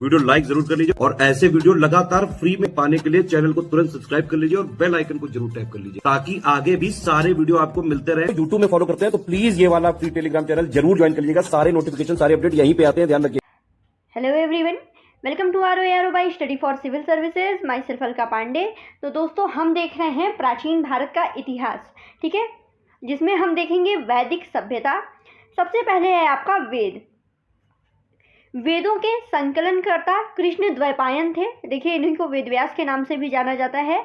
Video like जरूर कर लीजिए और ऐसे वीडियो लगातार फ्री में पाने के लिए चैनल को तुरंत सब्सक्राइब कर लीजिए और बेल आइकन को जरूर टैप कर लीजिए ताकि आगे भी सारे वीडियो आपको मिलते रहे। यूट्यूब में फॉलो करते हैं तो प्लीज ये वाला फ्री टेलीग्राम चैनल जरूर ज्वाइन कर लीजिएगा। सारे नोटिफिकेशन सारे अपडेट यहीं पे आते हैं, ध्यान रखिए। Hello everyone, welcome to our by study for civil services. Myself Alka Pandey. तो दोस्तों, हम देख रहे हैं प्राचीन भारत का इतिहास, ठीक है, जिसमें हम देखेंगे वैदिक सभ्यता। सबसे पहले है आपका वेद। वेदों के संकलनकर्ता कृष्ण द्वैपायन थे। देखिए, इन्हीं को वेद व्यास के नाम से भी जाना जाता है,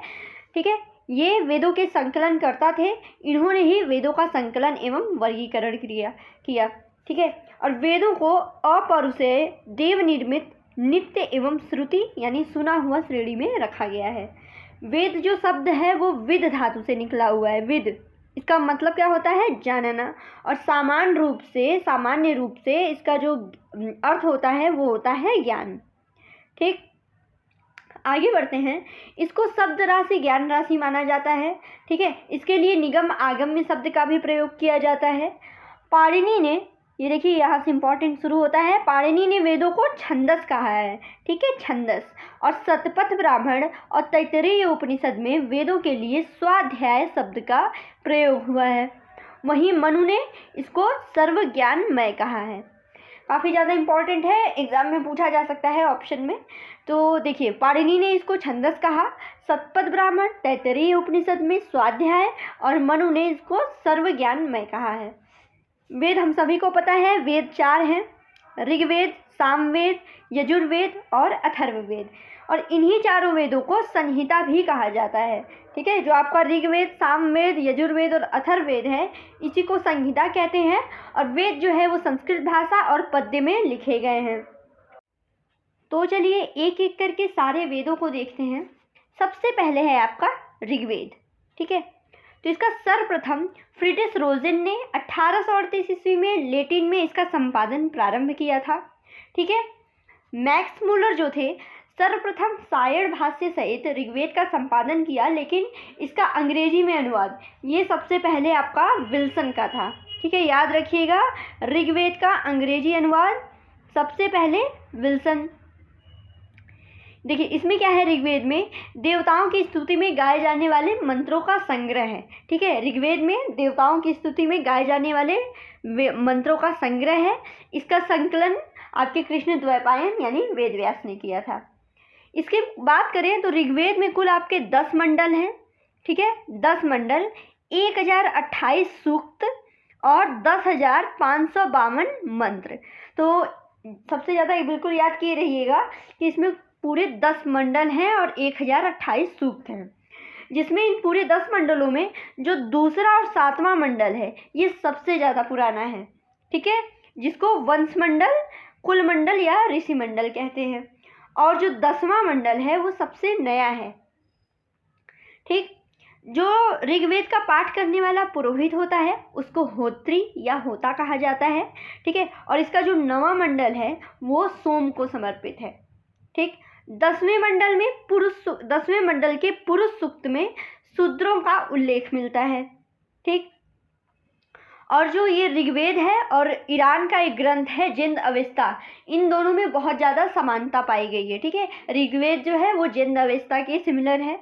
ठीक है। ये वेदों के संकलनकर्ता थे। इन्होंने ही वेदों का संकलन एवं वर्गीकरण किया, ठीक है। और वेदों को अपौरुषेय, देव निर्मित, नित्य एवं श्रुति यानी सुना हुआ श्रेणी में रखा गया है। वेद जो शब्द है वो विद धातु से निकला हुआ है। विद, इसका मतलब क्या होता है? जानना। और सामान्य रूप से इसका जो अर्थ होता है वो होता है ज्ञान, ठीक। आगे बढ़ते हैं। इसको शब्द राशि, ज्ञान राशि माना जाता है, ठीक है। इसके लिए निगम आगम्य शब्द का भी प्रयोग किया जाता है। पाणिनि ने, ये देखिए यहाँ से इंपॉर्टेंट शुरू होता है, पाणिनि ने वेदों को छंदस कहा है, ठीक है, छंदस। और शतपथ ब्राह्मण और तैत्तिरीय उपनिषद में वेदों के लिए स्वाध्याय शब्द का प्रयोग हुआ है। वहीं मनु ने इसको सर्वज्ञानमय कहा है। काफ़ी ज़्यादा इंपॉर्टेंट है, एग्जाम में पूछा जा सकता है ऑप्शन में। तो देखिए, पाणिनि ने इसको छंदस कहा, शतपथ ब्राह्मण, तैत्तिरीय उपनिषद में स्वाध्याय, और मनु ने इसको सर्वज्ञानमय कहा है। वेद हम सभी को पता है, वेद 4 हैं: ऋग्वेद, सामवेद, यजुर्वेद और अथर्ववेद। और इन्हीं चारों वेदों को संहिता भी कहा जाता है, ठीक है। जो आपका ऋग्वेद, सामवेद, यजुर्वेद और अथर्ववेद है, इसी को संहिता कहते हैं। और वेद जो है वो संस्कृत भाषा और पद्य में लिखे गए हैं। तो चलिए एक एक करके सारे वेदों को देखते हैं। सबसे पहले है आपका ऋग्वेद, ठीक है। तो इसका सर्वप्रथम फ्रीड्रिश रोजेन ने 1838 ईस्वी में लैटिन में इसका संपादन प्रारंभ किया था, ठीक है। मैक्स मूलर जो थे, सर्वप्रथम सायण भाष्य सहित ऋग्वेद का संपादन किया, लेकिन इसका अंग्रेजी में अनुवाद ये सबसे पहले आपका विल्सन का था, ठीक है। याद रखिएगा, ऋग्वेद का अंग्रेजी अनुवाद सबसे पहले विल्सन। देखिए, इसमें क्या है, ऋग्वेद में देवताओं की स्तुति में गाए जाने वाले मंत्रों का संग्रह है, ठीक है। ऋग्वेद में देवताओं की स्तुति में गाए जाने वाले मंत्रों का संग्रह है। इसका संकलन आपके कृष्ण द्वैपायन यानी वेद व्यास ने किया था। इसके बात करें तो ऋग्वेद में कुल आपके 10 मंडल हैं, ठीक है। 10 मंडल, 1028 सूक्त और 10,552 मंत्र। तो सबसे ज़्यादा बिल्कुल याद किए रहिएगा कि इसमें पूरे 10 मंडल हैं और 1028 सूक्त हैं, जिसमें इन पूरे 10 मंडलों में जो दूसरा और 7वां मंडल है ये सबसे ज़्यादा पुराना है, ठीक है, जिसको वंश मंडल, कुल मंडल या ऋषि मंडल कहते हैं। और जो 10वां मंडल है वो सबसे नया है, ठीक। जो ऋग्वेद का पाठ करने वाला पुरोहित होता है उसको होत्री या होता कहा जाता है, ठीक है। और इसका जो 9वां मंडल है वो सोम को समर्पित है, ठीक। 10वें मंडल के पुरुष सूक्त में शूद्रों का उल्लेख मिलता है, ठीक। और जो ये ऋग्वेद है और ईरान का एक ग्रंथ है जिंद अवेस्ता, इन दोनों में बहुत ज़्यादा समानता पाई गई है, ठीक है। ऋग्वेद जो है वो जिंद अवेस्ता के सिमिलर है।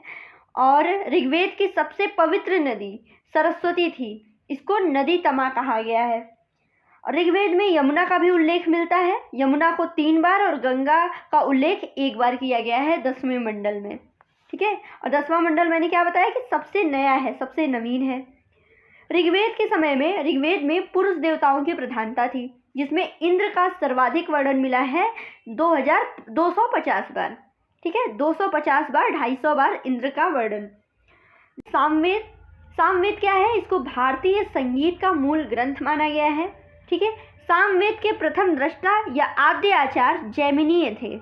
और ऋग्वेद की सबसे पवित्र नदी सरस्वती थी, इसको नदी तमा कहा गया है। ऋग्वेद में यमुना का भी उल्लेख मिलता है, यमुना को 3 बार और गंगा का उल्लेख 1 बार किया गया है 10वें मंडल में, ठीक है। और 10वां मंडल मैंने क्या बताया कि सबसे नया है, सबसे नवीन है। ऋग्वेद के समय में ऋग्वेद में पुरुष देवताओं की प्रधानता थी, जिसमें इंद्र का सर्वाधिक वर्णन मिला है 2250 बार, ठीक है, 250 बार, 250 बार इंद्र का वर्णन। सामवेद क्या है? इसको भारतीय संगीत का मूल ग्रंथ माना गया है, ठीक है। सामवेद के प्रथम दृष्टा या आद्य आचार्य जैमिनीय थे।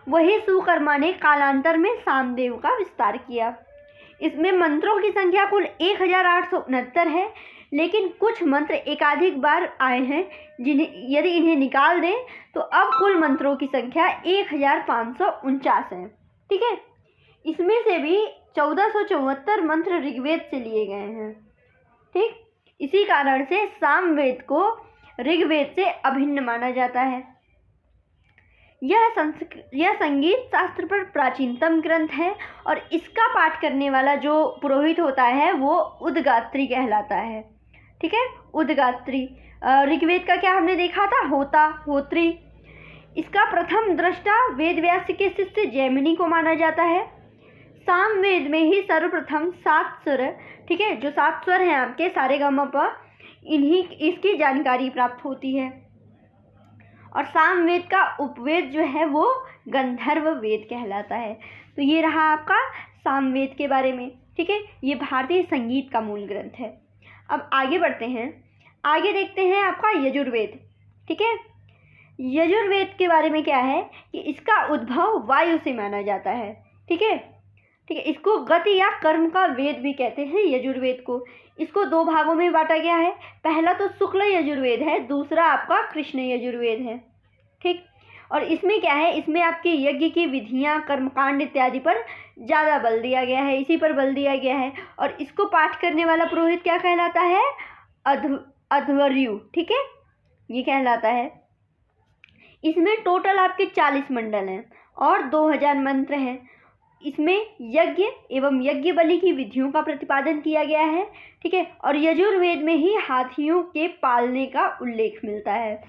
वही सुकर्मा ने कालांतर में सामदेव का विस्तार किया। इसमें मंत्रों की संख्या कुल 1869 है, लेकिन कुछ मंत्र एकाधिक बार आए हैं, जिन्हें यदि इन्हें निकाल दें तो अब कुल मंत्रों की संख्या 1549 है, ठीक है। इसमें से भी 1474 मंत्र ऋग्वेद से लिए गए हैं, ठीक। इसी कारण से सामवेद को ऋग्वेद से अभिन्न माना जाता है। यह संगीत शास्त्र पर प्राचीनतम ग्रंथ है और इसका पाठ करने वाला जो पुरोहित होता है वो उद्गात्री कहलाता है। ठीक है, उद्गात्री। ऋग्वेद का क्या हमने देखा था, होता, होत्री। इसका प्रथम दृष्टा वेदव्यास के शिष्य जैमिनी को माना जाता है। सामवेद में ही सर्वप्रथम 7 स्वर, ठीक है, जो 7 स्वर हैं आपके सारेगामापा, इसकी जानकारी प्राप्त होती है। और सामवेद का उपवेद जो है वो गंधर्व वेद कहलाता है। तो ये रहा आपका सामवेद के बारे में। ठीक है, ये भारतीय संगीत का मूल ग्रंथ है। अब आगे बढ़ते हैं, आगे देखते हैं आपका यजुर्वेद। ठीक है, यजुर्वेद के बारे में क्या है कि इसका उद्भव वायु से माना जाता है। ठीक है, ठीक है, इसको गति या कर्म का वेद भी कहते हैं यजुर्वेद को। इसको 2 भागों में बांटा गया है। पहला तो शुक्ल यजुर्वेद है, दूसरा आपका कृष्ण यजुर्वेद है। ठीक, और इसमें क्या है, इसमें आपके यज्ञ की विधियां, कर्मकांड इत्यादि पर ज़्यादा बल दिया गया है, इसी पर बल दिया गया है। और इसको पाठ करने वाला पुरोहित क्या कहलाता है, अध्वर्यु। ठीक है, ये कहलाता है। इसमें टोटल आपके 40 मंडल हैं और 2000 मंत्र हैं। इसमें यज्ञ एवं यज्ञ बलि की विधियों का प्रतिपादन किया गया है। ठीक है, और यजुर्वेद में ही हाथियों के पालने का उल्लेख मिलता है।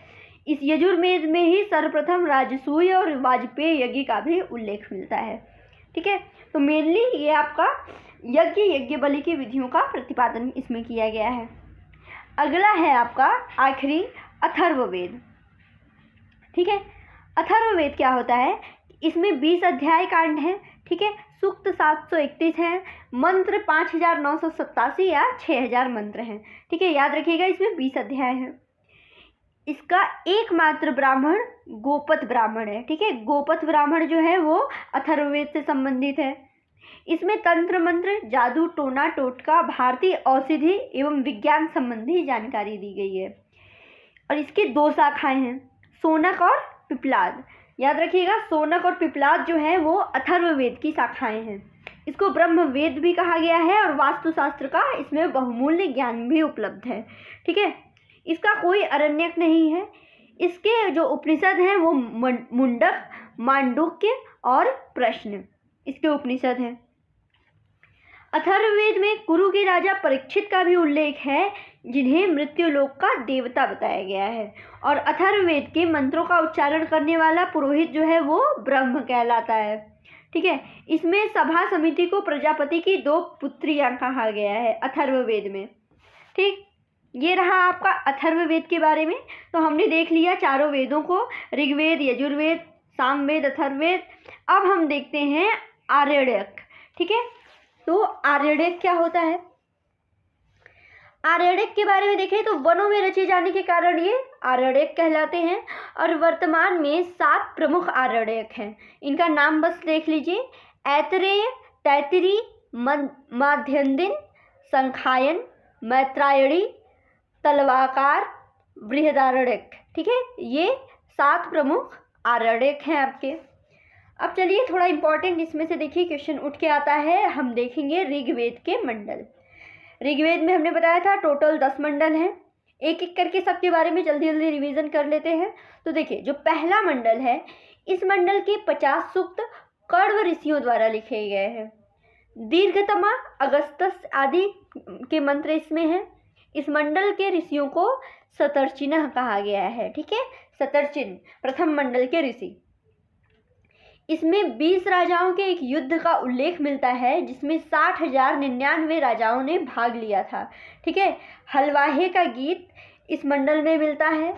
इस यजुर्वेद में ही सर्वप्रथम राजसूय और वाजपेय यज्ञ का भी उल्लेख मिलता है। ठीक है, तो मेनली ये आपका यज्ञ बलि की विधियों का प्रतिपादन इसमें किया गया है। अगला है आपका आखिरी अथर्ववेद। ठीक है, अथर्ववेद क्या होता है, इसमें 20 अध्याय कांड हैं। ठीक है, सूक्त 731 हैं, मंत्र 5987 या 6000 मंत्र हैं। ठीक है, याद रखिएगा इसमें 20 अध्याय हैं। इसका एकमात्र ब्राह्मण गोपत ब्राह्मण है। ठीक है, गोपत ब्राह्मण जो है वो अथर्ववेद से संबंधित है। इसमें तंत्र मंत्र, जादू, टोना टोटका, भारतीय औषधि एवं विज्ञान संबंधी जानकारी दी गई है। और इसकी 2 शाखाएं हैं, सोनक और पिपलाद। याद रखिएगा, सोनक और पिपलाद जो है वो अथर्ववेद की शाखाएं हैं। इसको ब्रह्मवेद भी कहा गया है और वास्तुशास्त्र का इसमें बहुमूल्य ज्ञान भी उपलब्ध है। ठीक है, इसका कोई अरण्यक नहीं है। इसके जो उपनिषद हैं वो मुंडक, मांडुक्य और प्रश्न इसके उपनिषद हैं। अथर्ववेद में कुरु के राजा परीक्षित का भी उल्लेख है, जिन्हें मृत्युलोक का देवता बताया गया है। और अथर्ववेद के मंत्रों का उच्चारण करने वाला पुरोहित जो है वो ब्रह्म कहलाता है। ठीक है, इसमें सभा समिति को प्रजापति की 2 पुत्रियां कहा गया है अथर्ववेद में। ठीक, ये रहा आपका अथर्ववेद के बारे में। तो हमने देख लिया चारों वेदों को, ऋग्वेद, यजुर्वेद, सामवेद, अथर्ववेद। अब हम देखते हैं आर्यक। ठीक है, तो आर्यक क्या होता है, आर्यक के बारे में देखें तो वनों में रचे जाने के कारण ये आर्यक कहलाते हैं। और वर्तमान में 7 प्रमुख आर्यक हैं। इनका नाम बस देख लीजिए, ऐतरेय, तैतिरी, माध्यन्दिन, संखायन, मैत्रायणी, तलवाकार, बृहदारण्यक। ठीक है, ये 7 प्रमुख आर्यक हैं आपके। अब चलिए थोड़ा इंपॉर्टेंट इसमें से देखिए क्वेश्चन उठ के आता है। हम देखेंगे ऋग्वेद के मंडल। ऋग्वेद में हमने बताया था टोटल 10 मंडल हैं। एक एक करके सबके बारे में जल्दी जल्दी रिवीजन कर लेते हैं। तो देखिए, जो पहला मंडल है, इस मंडल के 50 सूक्त कण्व ऋषियों द्वारा लिखे गए हैं। दीर्घतमा, अगस्त्य आदि के मंत्र इसमें हैं। इस मंडल के ऋषियों को शतर्चिनः कहा गया है। ठीक है, शतर्चिन प्रथम मंडल के ऋषि। इसमें 20 राजाओं के एक युद्ध का उल्लेख मिलता है, जिसमें 60,099 राजाओं ने भाग लिया था। ठीक है, हलवाहे का गीत इस मंडल में मिलता है।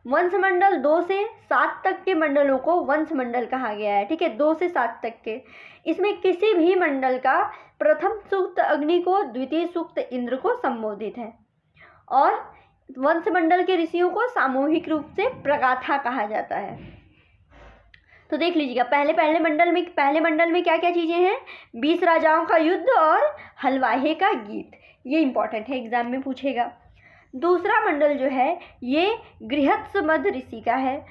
वंश मंडल 2 से 7 तक के मंडलों को वंश मंडल कहा गया है। ठीक है, 2 से 7 तक के। इसमें किसी भी मंडल का प्रथम सूक्त अग्नि को, द्वितीय सूक्त इंद्र को संबोधित है। और वंश मंडल के ऋषियों को सामूहिक रूप से प्रगाथा कहा जाता है। तो देख लीजिएगा, पहले मंडल में क्या क्या चीज़ें हैं, 20 राजाओं का युद्ध और हलवाहे का गीत। ये इंपॉर्टेंट है, एग्जाम में पूछेगा। दूसरा मंडल जो है ये गृहत्समद ऋषि का है।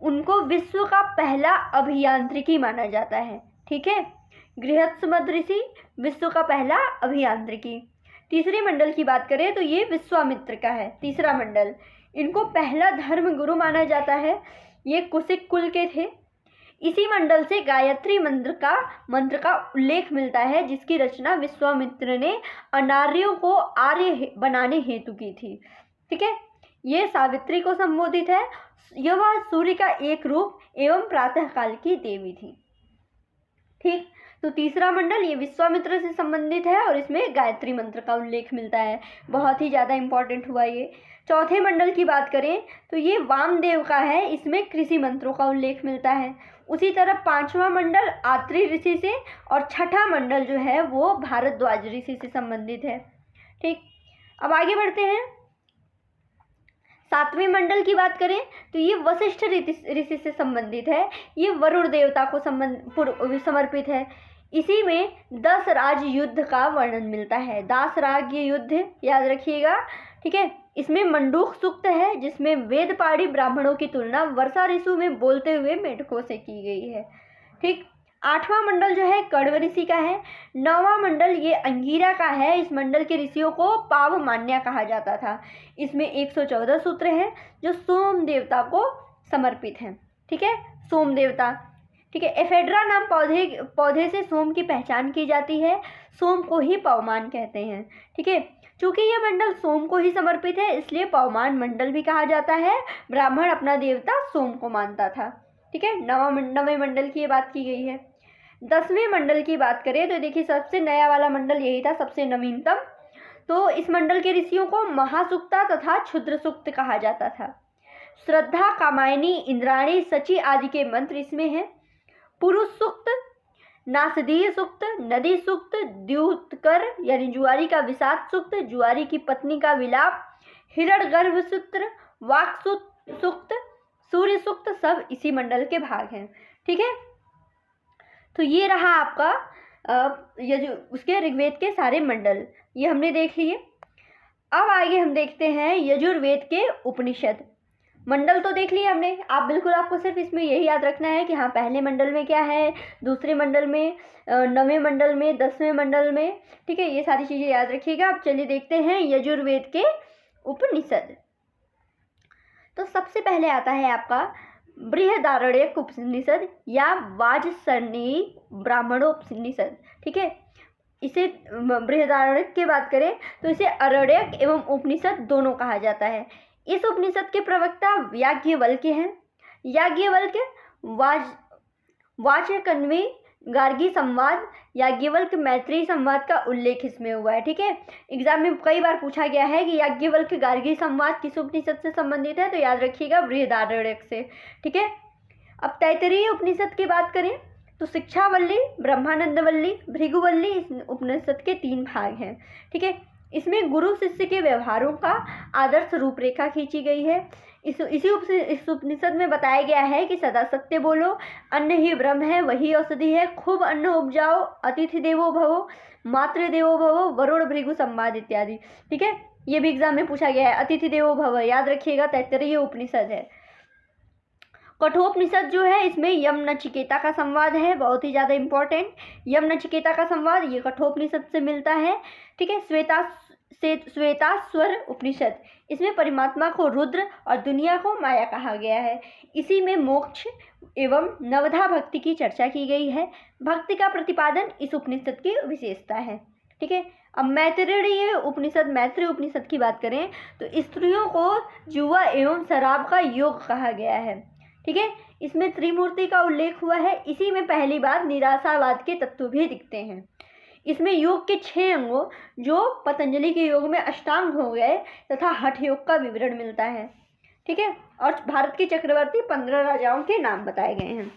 उनको विश्व का पहला अभियांत्रिकी माना जाता है। ठीक है, गृहत्समद ऋषि विश्व का पहला अभियांत्रिकी। तीसरे मंडल की बात करें तो ये विश्वामित्र का है, तीसरा मंडल। इनको पहला धर्म गुरु माना जाता है। ये कुशिक कुल के थे। इसी मंडल से गायत्री मंत्र का उल्लेख मिलता है, जिसकी रचना विश्वामित्र ने अनार्यों को आर्य बनाने हेतु की थी। ठीक है, ये सावित्री को संबोधित है। यह वह सूर्य का एक रूप एवं प्रातःकाल की देवी थी। ठीक, तो तीसरा मंडल ये विश्वामित्र से संबंधित है और इसमें गायत्री मंत्र का उल्लेख मिलता है, बहुत ही ज़्यादा इंपॉर्टेंट हुआ ये। चौथे मंडल की बात करें तो ये वामदेव का है, इसमें कृषि मंत्रों का उल्लेख मिलता है। उसी तरह पांचवा मंडल आत्रि ऋषि से और छठा मंडल जो है वो भारद्वाज ऋषि से संबंधित है। ठीक, अब आगे बढ़ते हैं। सातवें मंडल की बात करें तो ये वशिष्ठ ऋषि से संबंधित है, ये वरुण देवता को समर्पित है। इसी में 10 राज युद्ध का वर्णन मिलता है। 10 राग ये युद्ध याद रखिएगा। ठीक है, इसमें मंडूक सूक्त है, जिसमें वेद पाड़ी ब्राह्मणों की तुलना वर्षा ऋतु में बोलते हुए मेढकों से की गई है। ठीक, आठवां मंडल जो है कण्व ऋषि का है। नौवां मंडल ये अंगीरा का है। इस मंडल के ऋषियों को पावमान्या कहा जाता था। इसमें 114 सूत्र हैं जो सोम देवता को समर्पित हैं। ठीक है, सोम देवता। ठीक है, एफेड्रा नाम पौधे से सोम की पहचान की जाती है। सोम को ही पवमान कहते हैं। ठीक है, चूंकि यह मंडल सोम को ही समर्पित है, इसलिए पवमान मंडल भी कहा जाता है। ब्राह्मण अपना देवता सोम को मानता था। ठीक है, नवें मंडल की ये बात की गई है। 10वें मंडल की बात करें तो देखिए सबसे नया वाला मंडल यही था, सबसे नवीनतम। तो इस मंडल के ऋषियों को महासुक्ता तथा क्षुद्र सुक्त कहा जाता था। श्रद्धा, कामायनी, इंद्राणी, सची आदि के मंत्र इसमें हैं। पुरुष सूक्त, नासदीय सूक्त, नदी सूक्त, द्यूतकर यानी जुआरी का विषाद सूक्त, जुआरी की पत्नी का विलाप, हिरण्यगर्भ सूत्र, वाक सूक्त, सूर्य सूक्त, सब इसी मंडल के भाग हैं। ठीक है, तो ये रहा आपका उसके ऋग्वेद के सारे मंडल, ये हमने देख लिए। अब आगे हम देखते हैं यजुर्वेद के उपनिषद। मंडल तो देख लिए हमने। आपको सिर्फ इसमें यही याद रखना है कि हाँ, पहले मंडल में क्या है, दूसरे मंडल में, 9वें मंडल में, 10वें मंडल में। ठीक है, ये सारी चीज़ें याद रखिएगा। अब चलिए देखते हैं यजुर्वेद के उपनिषद। तो सबसे पहले आता है आपका बृहदारण्यक उपनिषद या वाजसनेयी ब्राह्मणोपनिषद। ठीक है, इसे बृहदारण्यक की बात करें तो इसे अरण्यक एवं उपनिषद दोनों कहा जाता है। इस उपनिषद के प्रवक्ता याज्ञवल्क्य हैं। याज्ञवल्क्य वाचकन्वी गार्गी संवाद, याज्ञवल्क्य मैत्री संवाद का उल्लेख इसमें हुआ है। ठीक है, एग्जाम में कई बार पूछा गया है कि याज्ञवल्क्य गार्गी संवाद किस उपनिषद से संबंधित है, तो याद रखिएगा बृहदारण्यक से। ठीक है, अब तैत्तिरीय उपनिषद की बात करें तो शिक्षावल्ली, ब्रह्मानंदवल्ली, भृगुवल्ली इस उपनिषद के 3 भाग हैं। ठीक है, इसमें गुरु शिष्य के व्यवहारों का आदर्श रूपरेखा खींची गई है। इस उपनिषद में बताया गया है कि सदा सत्य बोलो, अन्न ही ब्रह्म है, वही औषधि है, खूब अन्न उपजाओ, अतिथि देवो भवो, मातृ देवो भवो, वरुण भृगु संवाद इत्यादि। ठीक है, ये भी एग्जाम में पूछा गया है, अतिथि देवो भव, याद रखिएगा, तैत्तिरीय उपनिषद है। कठोपनिषद जो है इसमें यम नचिकेता का संवाद है, बहुत ही ज़्यादा इंपॉर्टेंट। यम नचिकेता का संवाद ये कठोपनिषद से मिलता है। ठीक है, श्वेताश्वर उपनिषद, इसमें परमात्मा को रुद्र और दुनिया को माया कहा गया है। इसी में मोक्ष एवं नवधा भक्ति की चर्चा की गई है। भक्ति का प्रतिपादन इस उपनिषद की विशेषता है। ठीक है, अब मैत्रेयी उपनिषद की बात करें तो स्त्रियों को जुआ एवं शराब का योग कहा गया है। ठीक है, इसमें त्रिमूर्ति का उल्लेख हुआ है। इसी में पहली बार निराशावाद के तत्व भी दिखते हैं। इसमें योग के 6 अंगों जो पतंजलि के योग में अष्टांग हो गए तथा हठ योग का विवरण मिलता है। ठीक है, और भारत के चक्रवर्ती 15 राजाओं के नाम बताए गए हैं,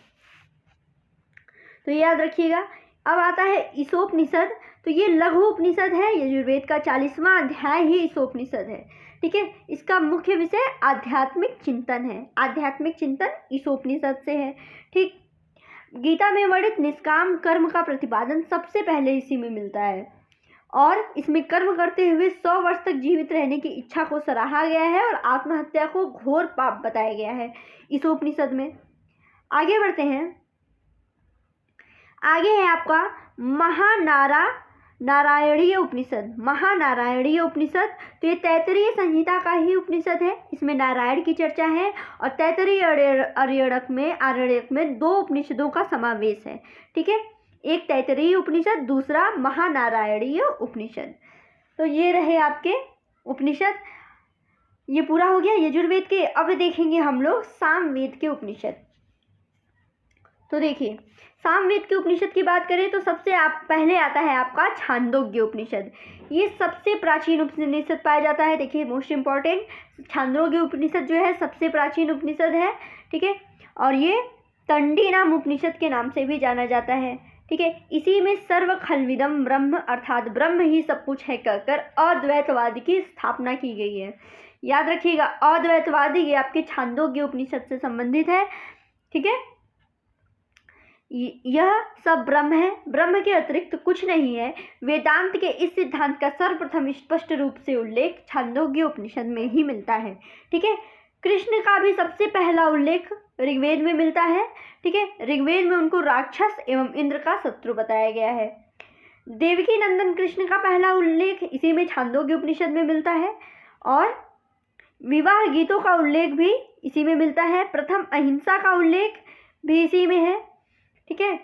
तो याद रखिएगा। अब आता है ईशोपनिषद, तो ये लघु उपनिषद है। यजुर्वेद का 40वां अध्याय ही ईशोपनिषद है। ठीक है, इसका मुख्य विषय आध्यात्मिक चिंतन है। आध्यात्मिक चिंतन ईशोपनिषद से है। ठीक, गीता में वर्णित निष्काम कर्म का प्रतिपादन सबसे पहले इसी में मिलता है और इसमें कर्म करते हुए 100 वर्ष तक जीवित रहने की इच्छा को सराहा गया है और आत्महत्या को घोर पाप बताया गया है इस उपनिषद में। आगे बढ़ते हैं। आगे है आपका नारायणीय उपनिषद, महानारायणीय उपनिषद, तो ये तैत्तिरीय संहिता का ही उपनिषद है, इसमें नारायण की चर्चा है। और तैत्तिरीय आरण्यक में दो उपनिषदों का समावेश है, ठीक है, एक तैत्तिरीय उपनिषद, दूसरा महानारायणीय उपनिषद। तो ये रहे आपके उपनिषद, ये पूरा हो गया यजुर्वेद के। अब देखेंगे हम लोग सामवेद के उपनिषद। तो देखिए, सामवेद के उपनिषद की बात करें तो सबसे पहले आता है आपका छांदोग्य उपनिषद। ये सबसे प्राचीन उपनिषद पाया जाता है। देखिए, मोस्ट इम्पॉर्टेंट, छांदोग्य उपनिषद जो है सबसे प्राचीन उपनिषद है, ठीक है, और ये तंडी नाम उपनिषद के नाम से भी जाना जाता है, ठीक है। इसी में सर्व खलविदम ब्रह्म अर्थात ब्रह्म ही सब कुछ है कहकर अद्वैतवाद की स्थापना की गई है। याद रखिएगा, अद्वैतवादी ये आपके छांदोग्य उपनिषद से संबंधित है, ठीक है। यह सब ब्रह्म है, ब्रह्म के अतिरिक्त कुछ नहीं है। वेदांत के इस सिद्धांत का सर्वप्रथम स्पष्ट रूप से उल्लेख छांदोग्य उपनिषद में ही मिलता है, ठीक है। कृष्ण का भी सबसे पहला उल्लेख ऋग्वेद में मिलता है, ठीक है। ऋग्वेद में उनको राक्षस एवं इंद्र का शत्रु बताया गया है। देवकी नंदन कृष्ण का पहला उल्लेख इसी में छांदोग्य उपनिषद में मिलता है, और विवाह गीतों का उल्लेख भी इसी में मिलता है। प्रथम अहिंसा का उल्लेख भी इसी में है, ठीक है।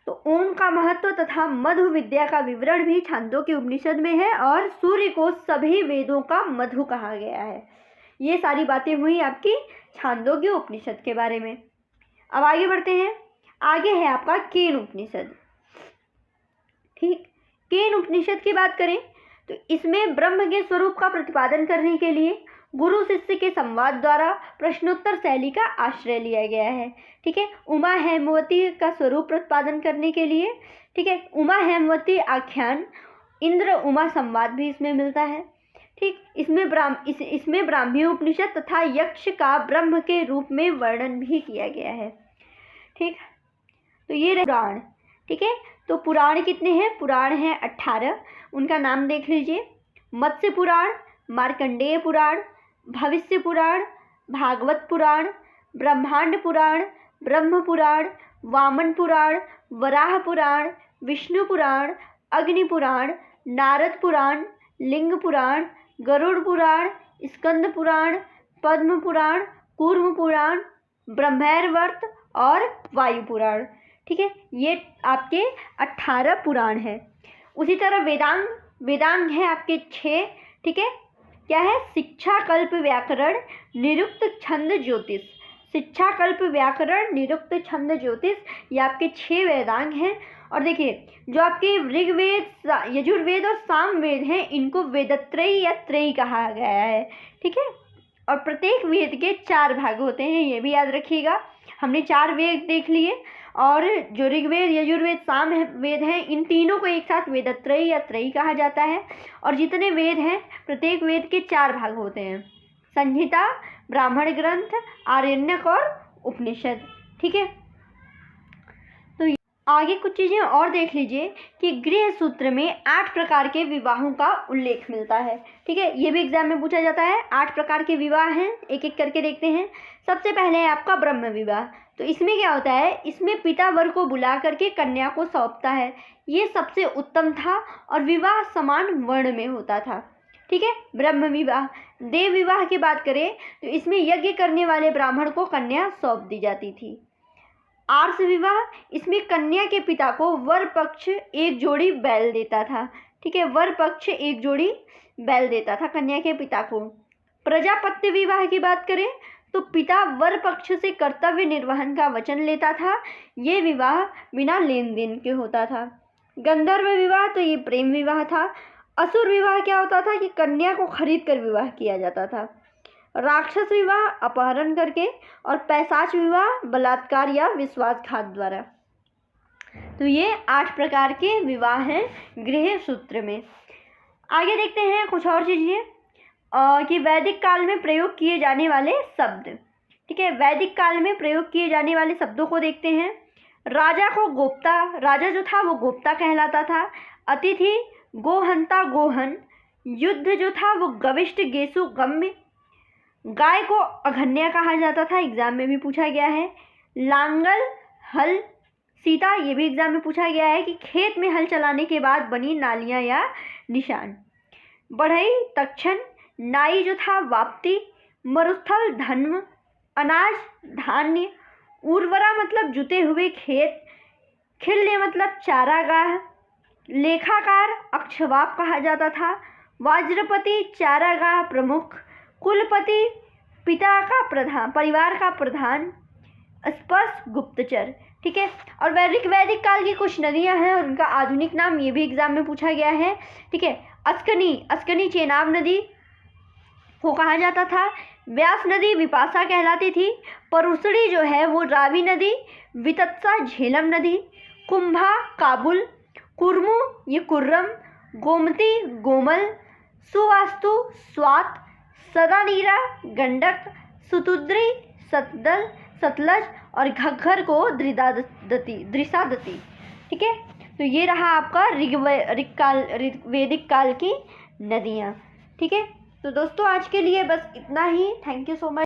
तो ओम का महत्व तथा मधु विद्या का विवरण भी छांदोग्य उपनिषद में है, और सूर्य को सभी वेदों का मधु कहा गया है। ये सारी बातें हुई आपकी छांदोग्य उपनिषद के बारे में। अब आगे बढ़ते हैं। आगे है आपका केन उपनिषद, ठीक। केन उपनिषद की बात करें तो इसमें ब्रह्म के स्वरूप का प्रतिपादन करने के लिए गुरु शिष्य के संवाद द्वारा प्रश्नोत्तर शैली का आश्रय लिया गया है, ठीक है। उमा हेमवती का स्वरूप प्रतिपादन करने के लिए, ठीक है, उमा हेमवती आख्यान, इंद्र उमा संवाद भी इसमें मिलता है, ठीक। इसमें ब्राह्मी उपनिषद तथा यक्ष का ब्रह्म के रूप में वर्णन भी किया गया है, ठीक। तो ये पुराण, ठीक है। तो पुराण कितने हैं? पुराण हैं 18, उनका नाम देख लीजिए। मत्स्य पुराण, मार्कंडेय पुराण, भविष्य पुराण, भागवत पुराण, ब्रह्मांड पुराण, ब्रह्म पुराण, वामन पुराण, वराह पुराण, विष्णु पुराण, अग्नि पुराण, नारद पुराण, लिंग पुराण, गरुड़ पुराण, स्कंद पुराण, पद्म पुराण, कूर्म पुराण, ब्रह्मैवर्त और वायु पुराण, ठीक है। ये आपके 18 पुराण हैं। उसी तरह वेदांग है आपके 6, ठीक है। क्या है? शिक्षा, कल्प, व्याकरण, निरुक्त, छंद, ज्योतिष। शिक्षा, कल्प, व्याकरण, निरुक्त, छंद, ज्योतिष, ये आपके 6 वेदांग हैं। और देखिए, जो आपके ऋग्वेद, यजुर्वेद और सामवेद हैं, इनको वेदत्रयी या त्रयी कहा गया है, ठीक है। और प्रत्येक वेद के 4 भाग होते हैं, ये भी याद रखिएगा। हमने 4 वेद देख लिए, और जो ऋग्वेद, यजुर्वेद, सामवेद हैं, इन तीनों को एक साथ वेदत्रयी या त्रयी कहा जाता है। और जितने वेद हैं, प्रत्येक वेद के 4 भाग होते हैं: संहिता, ब्राह्मण ग्रंथ, आरण्यक और उपनिषद, ठीक है। तो आगे कुछ चीज़ें और देख लीजिए कि गृह सूत्र में 8 प्रकार के विवाहों का उल्लेख मिलता है, ठीक है। ये भी एग्जाम में पूछा जाता है। 8 प्रकार के विवाह हैं, एक एक करके देखते हैं। सबसे पहले है आपका ब्रह्म विवाह। तो इसमें क्या होता है? इसमें पिता वर को बुला करके कन्या को सौंपता है। ये सबसे उत्तम था, और विवाह समान वर्ण में होता था, ठीक है। ब्रह्म विवाह। देव विवाह की बात करें तो इसमें यज्ञ करने वाले ब्राह्मण को कन्या सौंप दी जाती थी। आर्ष विवाह, इसमें कन्या के पिता को वर पक्ष एक जोड़ी बैल देता था, ठीक है। वर पक्ष एक जोड़ी बैल देता था कन्या के पिता को। प्रजापत्य विवाह की बात करें तो पिता वर पक्ष से कर्तव्य निर्वहन का वचन लेता था। ये विवाह बिना लेन देन के होता था। गंधर्व विवाह, तो ये प्रेम विवाह था। असुर विवाह क्या होता था कि कन्या को खरीद कर विवाह किया जाता था। राक्षस विवाह अपहरण करके, और पैशाच विवाह बलात्कार या विश्वासघात द्वारा। तो ये 8 प्रकार के विवाह हैं गृह सूत्र में। आगे देखते हैं कुछ और चीज़ें कि वैदिक काल में प्रयोग किए जाने वाले शब्द, ठीक है। वैदिक काल में प्रयोग किए जाने वाले शब्दों को देखते हैं। राजा को गोप्ता, राजा जो था वो गोप्ता कहलाता था। अतिथि गोहंता, गोहन। युद्ध जो था वो गविष्ट, गेसु, गम्य। गाय को अघन्या कहा जाता था, एग्जाम में भी पूछा गया है। लांगल, हल। सीता, ये भी एग्जाम में पूछा गया है कि खेत में हल चलाने के बाद बनी नालियां या निशान। बढ़ई तक्षण, नाई जो था वाप्ति, मरुस्थल धन्व, अनाज धान्य, उर्वरा मतलब जुते हुए खेत, खिल्य मतलब चारागाह, लेखाकार अक्षवाप कहा जाता था, वाज्रपति चारागाह प्रमुख, कुलपति पिता का प्रधान, परिवार का प्रधान, स्पष्ट गुप्तचर। ठीक है, और वैदिक काल की कुछ नदियां हैं और उनका आधुनिक नाम ये भी एग्जाम में पूछा गया है। ठीक है, अस्कनी चेनाब नदी को कहा जाता था, व्यास नदी विपाशा कहलाती थी, परुसड़ी जो है वो रावी नदी, वितत्सा झेलम नदी, कुंभा काबुल, कुर्मु ये कुर्रम, गोमती गोमल, सुवास्तु स्वात, सदानीरा गंडक, सुतुद्री सतलज और घग्घर को द्रिसादती। ठीक है, तो ये रहा आपका ऋग्वेदिक काल की नदियाँ। ठीक है, तो दोस्तों आज के लिए बस इतना ही। Thank you so much.